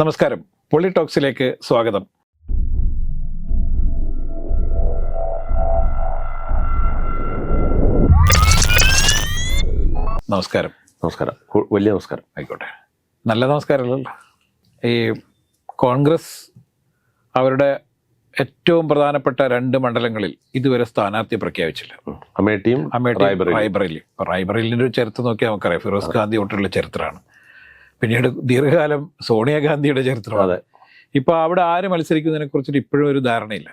നമസ്കാരം, പൊളിടോക്സിലേക്ക് സ്വാഗതം. നമസ്കാരം. നമസ്കാരം. വലിയ നമസ്കാരം. ആയിക്കോട്ടെ, നല്ല നമസ്കാരമല്ലല്ലോ. ഈ കോൺഗ്രസ് അവരുടെ ഏറ്റവും പ്രധാനപ്പെട്ട 2 മണ്ഡലങ്ങളിൽ ഇതുവരെ സ്ഥാനാർത്ഥിയെ പ്രഖ്യാപിച്ചില്ല. അമേഠിയും റായ്ബറേലി. റായ്ബറേലിൻ്റെ ഒരു ചരിത്രം നോക്കിയാൽ നമുക്കറിയാം, ഫിറോസ് ഗാന്ധി തൊട്ടുള്ള ചരിത്രമാണ്. പിന്നീട് ദീർഘകാലം സോണിയാഗാന്ധിയുടെ ചരിത്രമാണ്. ഇപ്പോൾ അവിടെ ആര് മത്സരിക്കുന്നതിനെ കുറിച്ചിട്ട് ഇപ്പോഴും ഒരു ധാരണയില്ല.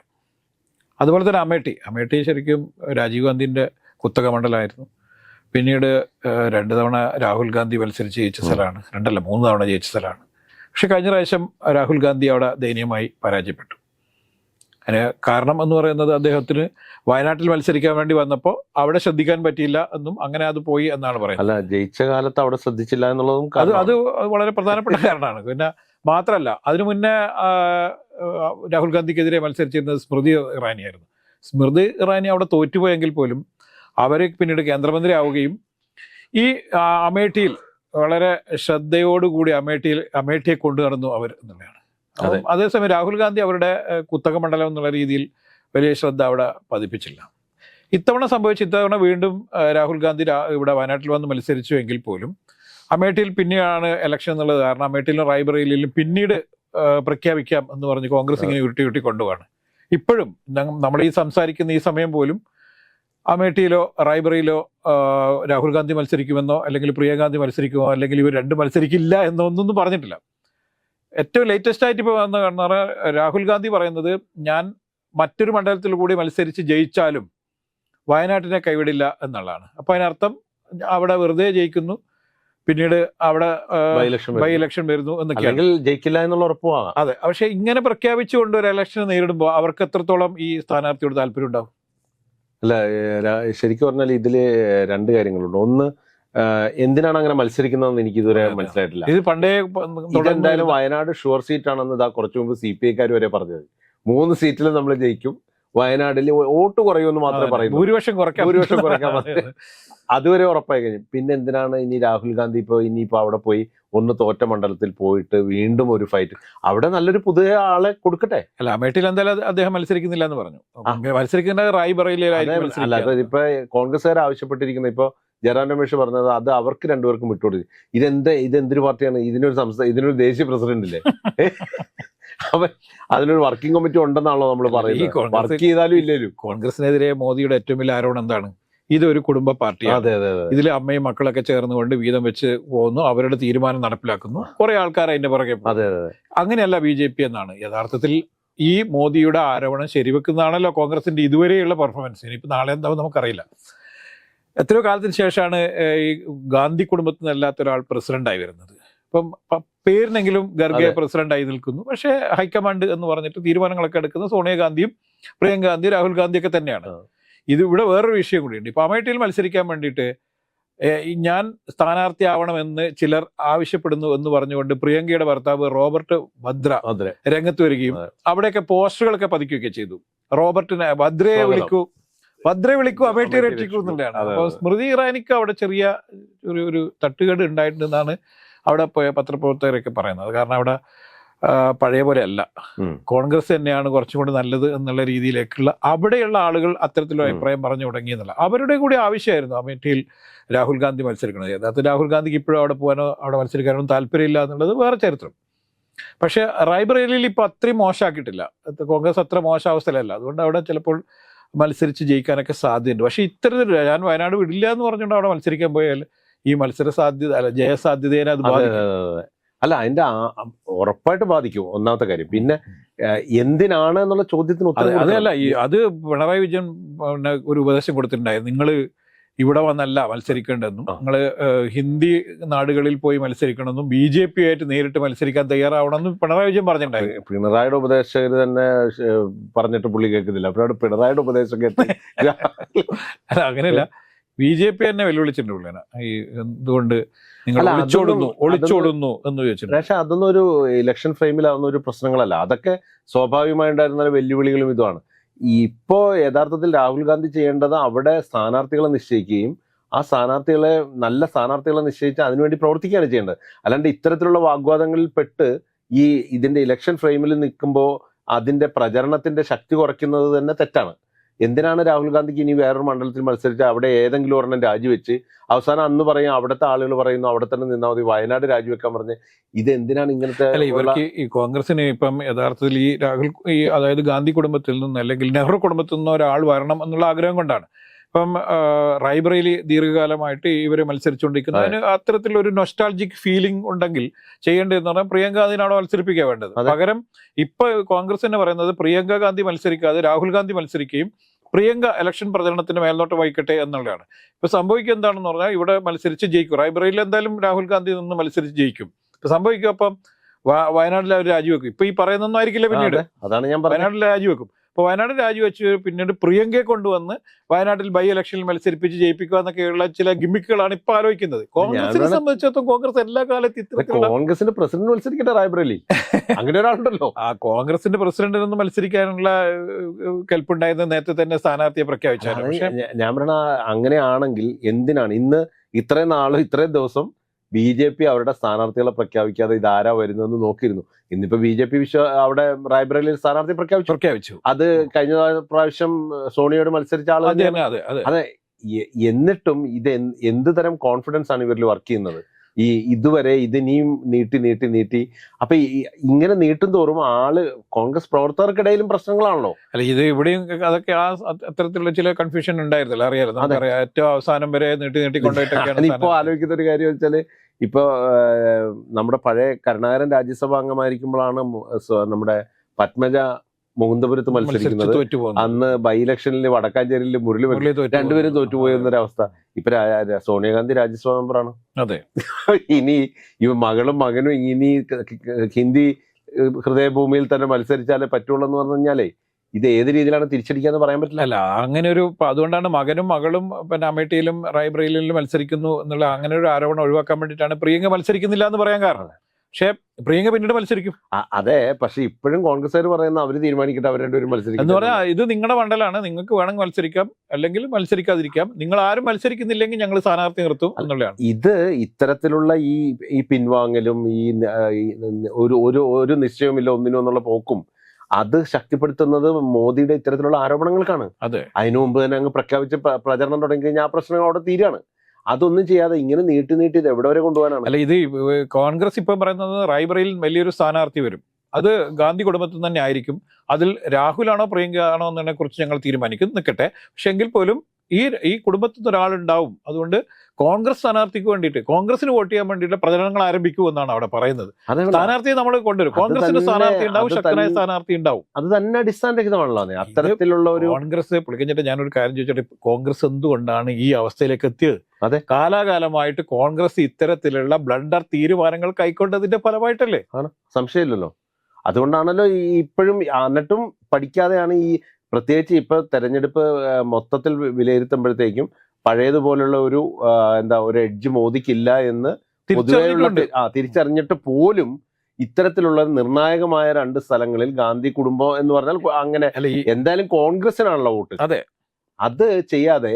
അതുപോലെ തന്നെ അമേഠി ശരിക്കും രാജീവ് ഗാന്ധിൻ്റെ കുത്തക മണ്ഡലമായിരുന്നു. പിന്നീട് 2 തവണ രാഹുൽ ഗാന്ധി മത്സരിച്ച് ജയിച്ച സ്ഥലമാണ്. 2 അല്ല 3 തവണ ജയിച്ച സ്ഥലമാണ്. പക്ഷെ കഴിഞ്ഞ പ്രാവശ്യം രാഹുൽ ഗാന്ധി അവിടെ ദയനീയമായി പരാജയപ്പെട്ടു. അതിന് കാരണം എന്ന് പറയുന്നത് അദ്ദേഹത്തിന് വയനാട്ടിൽ മത്സരിക്കാൻ വേണ്ടി വന്നപ്പോൾ അവിടെ ശ്രദ്ധിക്കാൻ പറ്റിയില്ല എന്നും അങ്ങനെ അത് പോയി എന്നാണ് പറയുന്നത്. അല്ല, ജയിച്ച കാലത്ത് അവിടെ ശ്രദ്ധിച്ചില്ല എന്നുള്ളതും അത് വളരെ പ്രധാനപ്പെട്ട കാരണമാണ്. പിന്നെ മാത്രമല്ല, അതിനു മുന്നേ രാഹുൽ ഗാന്ധിക്കെതിരെ മത്സരിച്ചിരുന്നത് സ്മൃതി ഇറാനിയായിരുന്നു. സ്മൃതി ഇറാനി അവിടെ തോറ്റുപോയെങ്കിൽ പോലും അവർ പിന്നീട് കേന്ദ്രമന്ത്രി ആവുകയും ഈ അമേഠിയിൽ വളരെ ശ്രദ്ധയോടുകൂടി അമേഠിയെ കൊണ്ടു നടന്നു അവർ എന്നുള്ളതാണ്. അതേസമയം രാഹുൽ ഗാന്ധി അവരുടെ കുത്തക മണ്ഡലം എന്നുള്ള രീതിയിൽ വലിയ ശ്രദ്ധ അവിടെ പതിപ്പിച്ചില്ല. ഇത്തവണ വീണ്ടും രാഹുൽ ഗാന്ധി ഇവിടെ വയനാട്ടിൽ വന്ന് മത്സരിച്ചു എങ്കിൽ പോലും അമേഠിയിൽ പിന്നെയാണ് ഇലക്ഷൻ എന്നുള്ളത് കാരണം അമേഠിയിലും റായ്ബറേലിയിലും പിന്നീട് പ്രഖ്യാപിക്കാം എന്ന് പറഞ്ഞ് കോൺഗ്രസ് ഇങ്ങനെ ഉരുട്ടി കൊണ്ടുപോവാണ്. ഇപ്പോഴും നമ്മൾ ഈ സംസാരിക്കുന്ന ഈ സമയം പോലും അമേഠിയിലോ റായ്ബറയിലോ രാഹുൽ ഗാന്ധി മത്സരിക്കുമെന്നോ അല്ലെങ്കിൽ പ്രിയങ്കാഗാന്ധി മത്സരിക്കുമോ അല്ലെങ്കിൽ ഇവർ 2 മത്സരിക്കില്ല എന്നൊന്നും പറഞ്ഞിട്ടില്ല. ഏറ്റവും ലേറ്റസ്റ്റ് ആയിട്ട് ഇപ്പോൾ വന്ന കാരണം രാഹുൽ ഗാന്ധി പറയുന്നത്, ഞാൻ മറ്റൊരു മണ്ഡലത്തിൽ കൂടി മത്സരിച്ച് ജയിച്ചാലും വയനാട്ടിനെ കൈവിടില്ല എന്നുള്ളതാണ്. അപ്പോൾ അതിനർത്ഥം അവിടെ വെറുതെ ജയിക്കുന്നു, പിന്നീട് അവിടെ ബൈ ഇലക്ഷൻ വരുന്നു എന്നൊക്കെയാണ്. ജയിക്കില്ല എന്നുള്ള ഉറപ്പുമാണ്. അതെ, പക്ഷെ ഇങ്ങനെ പ്രഖ്യാപിച്ചുകൊണ്ട് ഒരു ഇലക്ഷൻ നേരിടുമ്പോൾ അവർക്ക് എത്രത്തോളം ഈ സ്ഥാനാർത്ഥിയോട് താല്പര്യം ഉണ്ടാവും? അല്ല, ശരിക്കും പറഞ്ഞാൽ ഇതില് 2 കാര്യങ്ങളുണ്ട്. ഒന്ന്, എന്തിനാണ് അങ്ങനെ മത്സരിക്കുന്നതെന്ന് എനിക്ക് ഇതുവരെ മനസ്സിലായിട്ടില്ല. ഇത് പണ്ടേ എന്തായാലും വയനാട് ഷുവർ സീറ്റ് ആണെന്ന് കുറച്ചു മുമ്പ് CPI വരെ പറഞ്ഞത്. 3 സീറ്റിൽ നമ്മൾ ജയിക്കും, വയനാട്ടിൽ വോട്ട് കുറയുമെന്ന് മാത്രമേ പറയുന്നു. ഭൂരിപക്ഷം കുറയ്ക്കാൻ അതുവരെ ഉറപ്പായി കഴിഞ്ഞു. പിന്നെ എന്തിനാണ് ഇനി രാഹുൽ ഗാന്ധി ഇനിയിപ്പോ അവിടെ പോയി ഒന്ന് തോറ്റ മണ്ഡലത്തിൽ പോയിട്ട് വീണ്ടും ഒരു ഫൈറ്റ്? അവിടെ നല്ലൊരു പുതിയ ആളെ കൊടുക്കട്ടെ. അല്ല, അമേഠിയിൽ എന്തായാലും അദ്ദേഹം മത്സരിക്കുന്നില്ല എന്ന് പറഞ്ഞു. മത്സരിക്കുന്ന റായ്ബറേലിയിലായിരിക്കും. അല്ല, ഇപ്പൊ കോൺഗ്രസ്സുകാർ ആവശ്യപ്പെട്ടിരിക്കുന്നത്, ഇപ്പൊ ജയറാം രമേശ് പറഞ്ഞത്, അത് അവർക്ക് 2 പേർക്കും വിട്ടുകൊടുക്കും. ഇതെന്തൊരു പാർട്ടിയാണ്? ഇതിനൊരു ദേശീയ പ്രസിഡന്റ് ഇല്ലേ? അപ്പൊ അതിനൊരു വർക്കിംഗ് കമ്മിറ്റി ഉണ്ടെന്നാണല്ലോ നമ്മൾ പറയുന്നത്. വർക്ക് ചെയ്താലും ഇല്ലേലും. കോൺഗ്രസിനെതിരെ മോദിയുടെ ഏറ്റവും വലിയ ആരോപണം എന്താണ്? ഇതൊരു കുടുംബ പാർട്ടിയാണ്. ഇതിൽ അമ്മയും മക്കളൊക്കെ ചേർന്നുകൊണ്ട് വീതം വെച്ച് പോകുന്നു, അവരുടെ തീരുമാനം നടപ്പിലാക്കുന്നു, കുറെ ആൾക്കാർ അതിന്റെ പുറകെ. അങ്ങനെയല്ല BJP എന്നാണ് യഥാർത്ഥത്തിൽ. ഈ മോദിയുടെ ആരോപണം ശരിവെക്കുന്നതാണല്ലോ കോൺഗ്രസിന്റെ ഇതുവരെയുള്ള പെർഫോമൻസ്. ഇനിയിപ്പോൾ നാളെ എന്താവും നമുക്കറിയില്ല. എത്രയോ കാലത്തിന് ശേഷമാണ് ഈ ഗാന്ധി കുടുംബത്തിൽ നിന്നല്ലാത്ത ഒരാൾ പ്രസിഡന്റായി വരുന്നത്. ഇപ്പം പേരിനെങ്കിലും ഖർഗെ പ്രസിഡന്റായി നിൽക്കുന്നു, പക്ഷേ ഹൈക്കമാൻഡ് എന്ന് പറഞ്ഞിട്ട് തീരുമാനങ്ങളൊക്കെ എടുക്കുന്നത് സോണിയാഗാന്ധിയും പ്രിയങ്കാഗാന്ധിയും രാഹുൽ ഗാന്ധിയൊക്കെ തന്നെയാണ്. ഇത് ഇവിടെ വേറൊരു വിഷയം കൂടിയുണ്ട്. ഇപ്പൊ അമേഠിയിൽ മത്സരിക്കാൻ വേണ്ടിയിട്ട് ഞാൻ സ്ഥാനാർത്ഥിയാവണമെന്ന് ചിലർ ആവശ്യപ്പെടുന്നു എന്ന് പറഞ്ഞുകൊണ്ട് പ്രിയങ്കയുടെ ഭർത്താവ് റോബർട്ട് ഭദ്ര രംഗത്ത് വരികയും അവിടെയൊക്കെ പോസ്റ്ററുകളൊക്കെ പതിക്കുകയൊക്കെ ചെയ്തു. റോബർട്ടിനെ ഭദ്രയെ വിളിക്കൂ അമേഠി രക്ഷിക്കൂ എന്നുള്ളതാണ്. അപ്പോൾ സ്മൃതി ഇറാനിക്ക് അവിടെ ചെറിയ ഒരു തട്ടുകേട് ഉണ്ടായിട്ടുണ്ടെന്നാണ് അവിടെ പോയ പത്രപ്രവർത്തകരൊക്കെ പറയുന്നത്. കാരണം അവിടെ പഴയ പോലെ അല്ല, കോൺഗ്രസ് തന്നെയാണ് കുറച്ചും കൂടി നല്ലത് എന്നുള്ള രീതിയിലേക്കുള്ള അവിടെയുള്ള ആളുകൾ അത്തരത്തിലുള്ള അഭിപ്രായം പറഞ്ഞു തുടങ്ങിയെന്നല്ല. അവരുടെ കൂടി ആവശ്യമായിരുന്നു അമേഠിയിൽ രാഹുൽ ഗാന്ധി മത്സരിക്കുന്നത്. യഥാർത്ഥത്തിൽ രാഹുൽ ഗാന്ധിക്ക് ഇപ്പോഴും അവിടെ പോകാനോ അവിടെ മത്സരിക്കാനോ താല്പര്യമില്ല എന്നുള്ളത് വേറെ ചരിത്രം. പക്ഷെ റായ്ബറേലിയിൽ ഇപ്പൊ അത്രയും മോശമാക്കിയിട്ടില്ല, കോൺഗ്രസ് അത്ര മോശം അവസ്ഥയിലല്ല. അതുകൊണ്ട് അവിടെ ചിലപ്പോൾ മത്സരിച്ച് ജയിക്കാനൊക്കെ സാധ്യതയുണ്ട്. പക്ഷെ ഇത്തരത്തിൽ ഞാൻ വയനാട് വിടില്ല എന്ന് പറഞ്ഞുകൊണ്ട് അവിടെ മത്സരിക്കാൻ പോയാൽ ഈ മത്സര സാധ്യത അല്ല ജയസാധ്യതയെ അത് ബാധിക്കും. അല്ല, അതിന്റെ ഉറപ്പായിട്ട് ബാധിക്കും, ഒന്നാമത്തെ കാര്യം. പിന്നെ എന്തിനാണ് എന്നുള്ള ചോദ്യത്തിന് ഉത്തരം അതല്ല, അത് പിണറായി വിജയൻ ഒരു ഉപദേശം കൊടുത്തിട്ടുണ്ടായിരുന്നു. നിങ്ങൾ ഇവിടെ വന്നല്ല മത്സരിക്കേണ്ടതെന്നും നിങ്ങൾ ഹിന്ദി നാടുകളിൽ പോയി മത്സരിക്കണമെന്നും BJP ആയിട്ട് നേരിട്ട് മത്സരിക്കാൻ തയ്യാറാവണമെന്നും പിണറായി വിജയൻ പറഞ്ഞിട്ടുണ്ടായിരുന്നു. പിണറായിയുടെ ഉപദേശകർ തന്നെ പറഞ്ഞിട്ട് പുള്ളി കേൾക്കുന്നില്ല. പിണറായിയുടെ ഉപദേശം കേട്ട് അല്ല, അങ്ങനെയല്ല, BJP തന്നെ വെല്ലുവിളിച്ചിട്ടുണ്ട് പുള്ളിനെ. ഈ എന്തുകൊണ്ട് നിങ്ങൾ ഒളിച്ചോടുന്നു എന്ന് ചോദിച്ചിട്ടുണ്ട്. പക്ഷെ അതൊന്നും ഒരു ഇലക്ഷൻ ഫ്രെയിമിലാവുന്ന ഒരു പ്രശ്നങ്ങളല്ല. അതൊക്കെ സ്വാഭാവികമായിട്ടുണ്ടായിരുന്ന വെല്ലുവിളികളും ഇതുമാണ്. ഇപ്പോ യഥാർത്ഥത്തിൽ രാഹുൽ ഗാന്ധി ചെയ്യേണ്ടത് അവിടെ സ്ഥാനാർത്ഥികളെ നിശ്ചയിക്കുകയും ആ നല്ല സ്ഥാനാർത്ഥികളെ നിശ്ചയിച്ച് അതിനുവേണ്ടി പ്രവർത്തിക്കുകയാണ് ചെയ്യേണ്ടത്. അല്ലാണ്ട് ഇത്തരത്തിലുള്ള വാഗ്വാദങ്ങളിൽ പെട്ട് ഇതിന്റെ ഇലക്ഷൻ ഫ്രെയിമിൽ നിൽക്കുമ്പോൾ അതിന്റെ പ്രചരണത്തിന്റെ ശക്തി കുറയ്ക്കുന്നത് തന്നെ തെറ്റാണ്. എന്തിനാണ് രാഹുൽ ഗാന്ധിക്ക് ഇനി വേറൊരു മണ്ഡലത്തിൽ മത്സരിച്ച് അവിടെ ഏതെങ്കിലും ഒരെണ്ണം രാജിവെച്ച് അവസാനം അന്ന് പറയും, അവിടുത്തെ ആളുകൾ പറയുന്നു അവിടെ തന്നെ നിന്നാൽ മതി, വയനാട് രാജിവെക്കാൻ പറഞ്ഞ് ഇത് എന്തിനാണ് ഇങ്ങനത്തെ? ഇവർക്ക് ഈ കോൺഗ്രസിന് ഇപ്പം യഥാർത്ഥത്തിൽ അതായത് ഗാന്ധി കുടുംബത്തിൽ നിന്ന് അല്ലെങ്കിൽ നെഹ്റു കുടുംബത്തിൽ നിന്ന് ഒരാൾ വരണം എന്നുള്ള ആഗ്രഹം കൊണ്ടാണ്. ഇപ്പം റായ്ബറേലി ദീർഘകാലമായിട്ട് ഇവർ മത്സരിച്ചുകൊണ്ടിരിക്കുന്നതിന് അത്തരത്തിലൊരു നൊസ്റ്റാൾജിക് ഫീലിംഗ് ഉണ്ടെങ്കിൽ ചെയ്യേണ്ടതെന്ന് പറഞ്ഞാൽ പ്രിയങ്ക ഗാന്ധിനാണോ മത്സരിപ്പിക്കാൻ വേണ്ടത്. പകരം ഇപ്പൊ കോൺഗ്രസ് തന്നെ പറയുന്നത് പ്രിയങ്ക ഗാന്ധി മത്സരിക്കാതെ രാഹുൽ ഗാന്ധി മത്സരിക്കുകയും പ്രിയങ്ക ഇലക്ഷൻ പ്രചരണത്തിന് മേൽനോട്ടം വഹിക്കട്ടെ എന്നുള്ളതാണ്. ഇപ്പൊ സംഭവിക്കുക എന്താണെന്ന് പറഞ്ഞാൽ ഇവിടെ മത്സരിച്ച് ജയിക്കും. റായ്ബറേലിയിൽ എന്തായാലും രാഹുൽ ഗാന്ധി നിന്ന് മത്സരിച്ച് ജയിക്കും. ഇപ്പൊ സംഭവിക്കും അപ്പം വയനാട്ടിൽ അവർ രാജിവെക്കും. ഇപ്പൊ ഈ പറയുന്നൊന്നും ആയിരിക്കില്ല പിന്നീട്. അതാണ് ഞാൻ വയനാട്ടിൽ രാജിവെക്കും. അപ്പൊ വയനാട് രാജിവെച്ച് പിന്നീട് പ്രിയങ്കയെ കൊണ്ടുവന്ന് വയനാട്ടിൽ ബൈ ഇലക്ഷനിൽ മത്സരിപ്പിച്ച് ജയിപ്പിക്കുക എന്നൊക്കെയുള്ള ചില ഗിമ്മിക്കുകളാണ് ഇപ്പൊ ആലോചിക്കുന്നത്. കോൺഗ്രസിനെ സംബന്ധിച്ചിടത്തോളം കോൺഗ്രസ് എല്ലാ കാലത്തും കോൺഗ്രസിന്റെ പ്രസിഡന്റ് മത്സരിക്കട്ടെ റായ്ബറേലി, അങ്ങനെ ഒരാളുണ്ടല്ലോ. ആ കോൺഗ്രസിന്റെ പ്രസിഡന്റിനൊന്നും മത്സരിക്കാനുള്ള കെൽപ്പുണ്ടായിരുന്ന നേരത്തെ തന്നെ സ്ഥാനാർത്ഥിയെ പ്രഖ്യാപിച്ചാണ്. പക്ഷെ ഞാൻ പറയണ അങ്ങനെയാണെങ്കിൽ എന്തിനാണ് ഇന്ന് ഇത്രയും നാളും ഇത്രയും ദിവസം BJP അവരുടെ സ്ഥാനാർത്ഥികളെ പ്രഖ്യാപിക്കാതെ ഇതാരാ വരുന്നതെന്ന് നോക്കിയിരുന്നു. ഇന്നിപ്പോ BJP അവിടെ റായ്ബറേലിയിൽ സ്ഥാനാർത്ഥി പ്രഖ്യാപിച്ചു. അത് കഴിഞ്ഞ പ്രാവശ്യം സോണിയോട് മത്സരിച്ച ആള്. അതെ, എന്നിട്ടും ഇത് എന്ത് തരം കോൺഫിഡൻസ് ആണ് ഇവരിൽ വർക്ക് ചെയ്യുന്നത്? ഇതുവരെ ഇതിനെയും നീട്ടി അപ്പൊ ഇങ്ങനെ നീട്ടും തോറും കോൺഗ്രസ് പ്രവർത്തകർക്കിടയിലും പ്രശ്നങ്ങളാണല്ലോ. അല്ല, ഇത് ഇവിടെയും അതൊക്കെ അത്തരത്തിലുള്ള ചില കൺഫ്യൂഷൻ ഉണ്ടായിരുന്നില്ല, അറിയാലോ. ഏറ്റവും അവസാനം വരെ നീട്ടിക്കൊണ്ടിട്ടൊക്കെയാണ്. ഇപ്പൊ ആലോചിക്കുന്ന ഒരു കാര്യം വെച്ചാല്, ഇപ്പൊ നമ്മുടെ പഴയ കരുണാകരൻ രാജ്യസഭാ അംഗമായിരിക്കുമ്പോഴാണ് നമ്മുടെ പത്മജ മുകുന്ദപുരത്ത് മത്സരിക്കുന്നത്. അന്ന് ബൈ ഇലക്ഷനിൽ വടക്കാഞ്ചേരിയിൽ മുരളി രണ്ടുപേരും തോറ്റുപോയെന്നൊരവസ്ഥ. ഇപ്പൊ സോണിയാഗാന്ധി രാജ്യസഭാ മെമ്പറാണ്. അതെ. ഇനി മകളും മകനും ഇനി ഹിന്ദി ഹൃദയഭൂമിയിൽ തന്നെ മത്സരിച്ചാലേ പറ്റുള്ളൂ എന്ന് പറഞ്ഞു കഴിഞ്ഞാലേ ഇത് ഏത് രീതിയിലാണ് തിരിച്ചടിക്കാന്ന് പറയാൻ പറ്റില്ല. അല്ല, അങ്ങനെ ഒരു അതുകൊണ്ടാണ് മകനും മകളും പിന്നെ അമേഠിയിലും റായ്ബറേലിയിലും മത്സരിക്കുന്നു എന്നുള്ള അങ്ങനെ ഒരു ആരോപണം ഒഴിവാക്കാൻ വേണ്ടിയിട്ടാണ് പ്രിയങ്ക മത്സരിക്കുന്നില്ല എന്ന് പറയാൻ കാരണം. പക്ഷെ പ്രിയങ്ക പിന്നീട് മത്സരിക്കും. അതെ, പക്ഷെ ഇപ്പോഴും കോൺഗ്രസ്സുകാർ പറയുന്ന അവര് തീരുമാനിക്കട്ടെ, അവർ രണ്ടുപേരും മത്സരിക്കും എന്ന് പറഞ്ഞാൽ ഇത് നിങ്ങളുടെ മണ്ഡലമാണ്, നിങ്ങൾക്ക് വേണമെങ്കിൽ മത്സരിക്കാം, അല്ലെങ്കിൽ മത്സരിക്കാതിരിക്കാം. നിങ്ങൾ ആരും മത്സരിക്കുന്നില്ലെങ്കിൽ ഞങ്ങൾ സ്ഥാനാർത്ഥി നിർത്തും എന്നുള്ളതാണ്. ഇത് ഇത്തരത്തിലുള്ള ഈ പിൻവാങ്ങലും ഒരു നിശ്ചയമില്ല ഒന്നിനും എന്നുള്ള പോക്കും അത് ശക്തിപ്പെടുത്തുന്നത് മോദിയുടെ ഇത്തരത്തിലുള്ള ആരോപണങ്ങൾക്കാണ്. അതെ, അതിനു മുമ്പ് തന്നെ അങ്ങ് പ്രഖ്യാപിച്ച് പ്രചരണം തുടങ്ങി കഴിഞ്ഞാൽ ആ പ്രശ്നങ്ങൾ അവിടെ തീരാണ്. അതൊന്നും ചെയ്യാതെ ഇങ്ങനെ നീട്ടി ഇത് എവിടെ വരെ കൊണ്ടുപോകാനാണ്? അല്ല, ഇത് കോൺഗ്രസ് ഇപ്പം പറയുന്നത് റായ്ബറേലിൽ വലിയൊരു സ്ഥാനാർത്ഥി വരും, അത് ഗാന്ധി കുടുംബത്തിൽ തന്നെ ആയിരിക്കും. അതിൽ രാഹുലാണോ പ്രിയങ്ക ആണോ എന്നതിനെ കുറിച്ച് ഞങ്ങൾ തീരുമാനിക്കും, നിൽക്കട്ടെ. പക്ഷെ എങ്കിൽ പോലും ഈ കുടുംബത്തിൽ നിന്ന് ഒരാളുണ്ടാവും. അതുകൊണ്ട് കോൺഗ്രസ് സ്ഥാനാർത്ഥിക്ക് വേണ്ടിയിട്ട്, കോൺഗ്രസിന് വോട്ട് ചെയ്യാൻ വേണ്ടിയിട്ട് പ്രചരണങ്ങൾ ആരംഭിക്കൂ എന്നാണ് അവിടെ പറയുന്നത്. സ്ഥാനാർത്ഥിയെ നമ്മൾ കൊണ്ടുവരും, കോൺഗ്രസിന്റെ സ്ഥാനാർത്ഥി ഉണ്ടാവും, ശക്തനായ സ്ഥാനാർത്ഥി ഉണ്ടാവും. അത് തന്നെ അടിസ്ഥാനരഹിതമാണല്ലോ അത്തരത്തിലുള്ള ഒരു കോൺഗ്രസ് പുള്ളിക്കഞ്ഞിട്ട്. ഞാനൊരു കാര്യം ചോദിച്ചിട്ട്, കോൺഗ്രസ് എന്തുകൊണ്ടാണ് ഈ അവസ്ഥയിലേക്ക് എത്തിയത്? അതെ, കാലാകാലമായിട്ട് കോൺഗ്രസ് ഇത്തരത്തിലുള്ള ബ്ലണ്ടർ തീരുമാനങ്ങൾ കൈക്കൊണ്ടതിന്റെ ഫലമായിട്ടല്ലേ? ആണ്, സംശയമില്ലല്ലോ. അതുകൊണ്ടാണല്ലോ ഇപ്പോഴും എന്നിട്ടും പഠിക്കാതെയാണ് പ്രത്യേകിച്ച് ഇപ്പൊ തെരഞ്ഞെടുപ്പ് മൊത്തത്തിൽ വിലയിരുത്തുമ്പോഴത്തേക്കും പഴയതുപോലുള്ള ഒരു ഒരു എഡ്ജ് മോദിക്കില്ല എന്ന് തിരിച്ചറിഞ്ഞിട്ട് പോലും ഇത്തരത്തിലുള്ള നിർണായകമായ 2 സ്ഥലങ്ങളിൽ ഗാന്ധി കുടുംബം എന്ന് പറഞ്ഞാൽ അങ്ങനെ എന്തായാലും കോൺഗ്രസിനാണല്ലോ വോട്ട്. അതെ, അത് ചെയ്യാതെ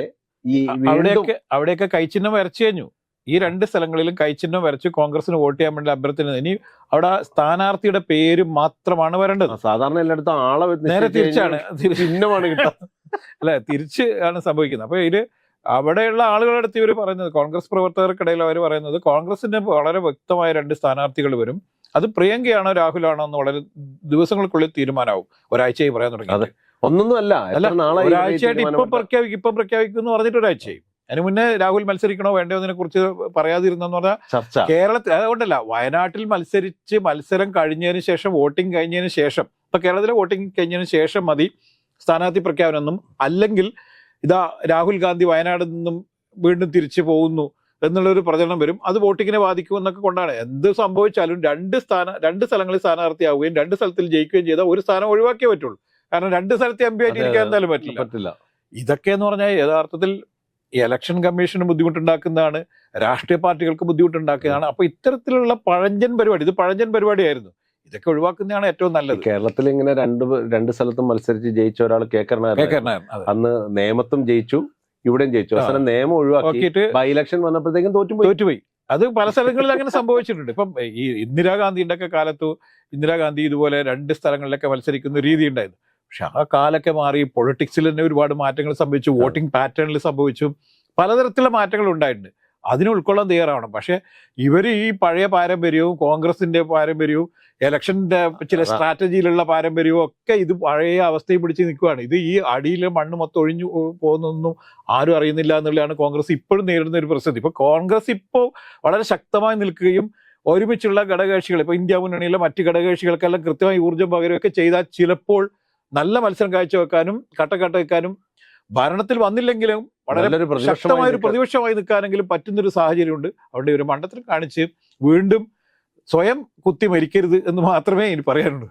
അവിടെയൊക്കെ കൈച്ചിഹ്നം വരച്ചു കഴിഞ്ഞു. ഈ 2 സ്ഥലങ്ങളിലും കൈച്ചിഹ്നം വരച്ച് കോൺഗ്രസിന് വോട്ട് ചെയ്യാൻ വേണ്ടി അഭ്യർത്ഥന. ഇനി അവിടെ സ്ഥാനാർത്ഥിയുടെ പേര് മാത്രമാണ് വരേണ്ടത്. സാധാരണ എല്ലായിടത്തും ആളെ നേരെ തിരിച്ചാണ്, ചിഹ്നമാണ് കിട്ടുക. അല്ലെ, തിരിച്ച് ആണ് സംഭവിക്കുന്നത്. അപ്പൊ ഇത് അവിടെയുള്ള ആളുകളുടെ അടുത്ത് ഇവർ പറയുന്നത്, കോൺഗ്രസ് പ്രവർത്തകർക്കിടയിൽ അവർ പറയുന്നത്, കോൺഗ്രസിന് വളരെ വ്യക്തമായ 2 സ്ഥാനാർത്ഥികൾ വരും. അത് പ്രിയങ്കയാണോ രാഹുലാണോ എന്ന് വളരെ ദിവസങ്ങൾക്കുള്ളിൽ തീരുമാനമാവും. ഒരാഴ്ചയായി പറയാൻ തുടങ്ങി. ഒന്നൊന്നല്ല, ഒരാഴ്ചയായിട്ട് ഇപ്പം പ്രഖ്യാപിക്കും എന്ന് പറഞ്ഞിട്ട് ഒരാഴ്ചയായി. അതിന് മുന്നേ രാഹുൽ മത്സരിക്കണോ വേണ്ടോ എന്നതിനെ കുറിച്ച് പറയാതിരുന്നെന്ന് പറഞ്ഞാൽ കേരളത്തിൽ അതുകൊണ്ടല്ല, വയനാട്ടിൽ മത്സരം കഴിഞ്ഞതിന് ശേഷം, വോട്ടിംഗ് കഴിഞ്ഞതിന് ശേഷം, ഇപ്പൊ കേരളത്തിലെ വോട്ടിംഗ് കഴിഞ്ഞതിന് ശേഷം മതി സ്ഥാനാർത്ഥി പ്രഖ്യാപനം. അല്ലെങ്കിൽ ഇതാ രാഹുൽ ഗാന്ധി വയനാട് നിന്നും വീണ്ടും തിരിച്ചു പോകുന്നു എന്നുള്ളൊരു പ്രചരണം വരും. അത് വോട്ടിങ്ങിനെ ബാധിക്കുമെന്നൊക്കെ കൊണ്ടാണ്. എന്ത് സംഭവിച്ചാലും 2 സ്ഥലങ്ങളിൽ സ്ഥാനാർത്ഥിയാവുകയും 2 സ്ഥലത്തിൽ ജയിക്കുകയും ചെയ്താൽ ഒരു സ്ഥാനം ഒഴിവാക്കിയേ പറ്റുള്ളൂ. കാരണം 2 സ്ഥലത്തെ MP ആയിട്ട് ഇരിക്കാൻ എന്തായാലും പറ്റില്ല. ഇതൊക്കെ എന്ന് പറഞ്ഞാൽ യഥാർത്ഥത്തിൽ ഇലക്ഷൻ കമ്മീഷന് ബുദ്ധിമുട്ടുണ്ടാക്കുന്നതാണ്, രാഷ്ട്രീയ പാർട്ടികൾക്ക് ബുദ്ധിമുട്ടുണ്ടാക്കുന്നതാണ്. അപ്പൊ ഇത്തരത്തിലുള്ള പഴഞ്ചൻ പരിപാടി, ഇത് പഴഞ്ചൻ പരിപാടിയായിരുന്നു. ഇതൊക്കെ ഒഴിവാക്കുന്നതാണ് ഏറ്റവും നല്ലത്. കേരളത്തിൽ ഇങ്ങനെ രണ്ട് സ്ഥലത്തും മത്സരിച്ച് ജയിച്ച ഒരാൾ കെ കരുണാകരൻ അന്ന് നേമത്തും ജയിച്ചു, ഇവിടെയും ജയിച്ചു. അവസാനം നിയമം ഒഴിവാക്കിയിട്ട് ബൈ ഇലക്ഷൻ വന്നപ്പോഴത്തേക്കും തോറ്റുപോയി. അത് പല സ്ഥലങ്ങളിൽ അങ്ങനെ സംഭവിച്ചിട്ടുണ്ട്. ഇപ്പം ഈ ഇന്ദിരാഗാന്ധിയുടെ ഒക്കെ കാലത്ത് ഇന്ദിരാഗാന്ധി ഇതുപോലെ 2 സ്ഥലങ്ങളിലൊക്കെ മത്സരിക്കുന്ന രീതി ഉണ്ടായിരുന്നു. പക്ഷെ ആ കാലൊക്കെ മാറി, പൊളിറ്റിക്സിൽ തന്നെ ഒരുപാട് മാറ്റങ്ങൾ സംഭവിച്ചു, വോട്ടിംഗ് പാറ്റേണിൽ സംഭവിച്ചു, പലതരത്തിലുള്ള മാറ്റങ്ങൾ ഉണ്ടായിട്ടുണ്ട്. അതിനെ ഉൾക്കൊള്ളാൻ തയ്യാറാവണം. പക്ഷെ ഇവർ ഈ പഴയ പാരമ്പര്യവും കോൺഗ്രസിന്റെ പാരമ്പര്യവും ഇലക്ഷന്റെ ചില സ്ട്രാറ്റജിയിലുള്ള പാരമ്പര്യവും ഒക്കെ ഇത് പഴയ അവസ്ഥയിൽ പിടിച്ച് നിൽക്കുകയാണ്. ഇത് ഈ അടിയിലെ മണ്ണ് മൊത്തം ഒഴിഞ്ഞു പോകുന്നൊന്നും ആരും അറിയുന്നില്ല എന്നുള്ളതാണ് കോൺഗ്രസ് ഇപ്പോഴും നേരിടുന്ന ഒരു പ്രശ്നം. ഇപ്പൊ കോൺഗ്രസ് ഇപ്പോൾ വളരെ ശക്തമായി നിൽക്കുകയും ഒരുമിച്ചുള്ള ഘടകകക്ഷികൾ, ഇപ്പൊ ഇന്ത്യ മുന്നണിയിലെ മറ്റ് ഘടകകക്ഷികൾക്കെല്ലാം കൃത്യമായി ഊർജ്ജം പകരുകയൊക്കെ ചെയ്താൽ ചിലപ്പോൾ നല്ല മത്സരം കാഴ്ചവെക്കാനും കട്ടക്കട്ട വെക്കാനും ഭരണത്തിൽ വന്നില്ലെങ്കിലും വളരെ ശക്തമായ ഒരു പ്രതിപക്ഷമായി നിൽക്കാനെങ്കിലും പറ്റുന്നൊരു സാഹചര്യമുണ്ട്. അവിടെ ഒരു മണ്ഡലത്തിൽ കാണിച്ച് വീണ്ടും സ്വയം കുത്തി മരിക്കരുത് എന്ന് മാത്രമേ ഇനി പറയാനുള്ളൂ.